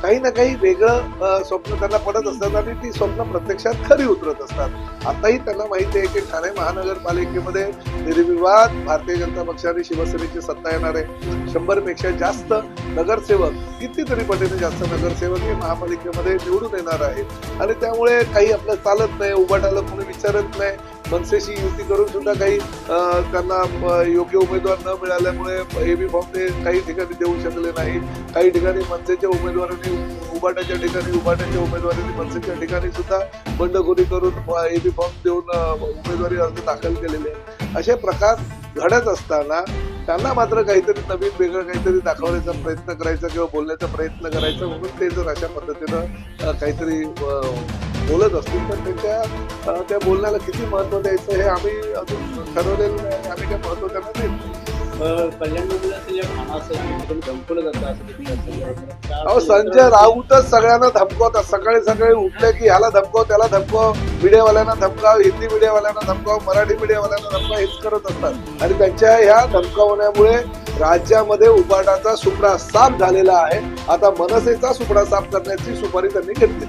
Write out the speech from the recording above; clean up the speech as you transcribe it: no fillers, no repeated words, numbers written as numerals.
काही ना काही वेगळं स्वप्न त्यांना पडत असतात आणि ती स्वप्न प्रत्यक्षात खरी उतरत असतात. आताही त्यांना माहिती आहे की ठाणे महानगरपालिकेमध्ये निर्विवाद भारतीय जनता पक्ष आणि शिवसेनेची सत्ता येणार आहे. 100 पेक्षा जास्त नगरसेवक, कितीतरी पटीने जास्त नगरसेवक हे महापालिकेमध्ये निवडून येणार आहेत आणि त्यामुळे काही आपलं चालत नाही, उभाटाला कोणी विचारत नाही. मनसेशी युती करून सुद्धा काही त्यांना योग्य उमेदवार न मिळाल्यामुळे एबी फॉर्म ते काही ठिकाणी देऊ शकले नाही. काही ठिकाणी मनसेच्या उमेदवारांनी उभाटाच्या ठिकाणी, उभाटाच्या उमेदवारांनी मनसेच्या ठिकाणी सुद्धा बंडखोरी करून एबी फॉर्म देऊन उमेदवारी अर्ज दाखल केलेले आहेत. असे प्रकार घडत असताना त्यांना मात्र काहीतरी नवीन वेगळं काहीतरी दाखवण्याचा प्रयत्न करायचा किंवा बोलण्याचा प्रयत्न करायचा, म्हणून ते जर अशा पद्धतीनं काहीतरी बोलत असतील तर त्यांच्या त्या बोलण्याला किती महत्व द्यायचं हे आम्ही अजून ठरवलेलं नाही. आम्ही काय महत्व त्यांना देतो. कल्याण असेल या ठाणा असेल धमकवलं जातं. अहो, संजय राऊतच सगळ्यांना धमकवतात. सकाळी सकाळी उठले की ह्याला धमकव, त्याला धमकव, मीडियावाल्यांना धमकाव, हिंदी मीडियावाल्यांना धमकाव, मराठी मीडियावाल्यांना धमकाव, हेच करत असतात. आणि त्यांच्या ह्या धमकावण्यामुळे राज्यामध्ये उबाटाचा सुपडा साफ झालेला आहे. आता मनसेचा सुपडा साफ करण्याची सुपारी त्यांनी घेतली.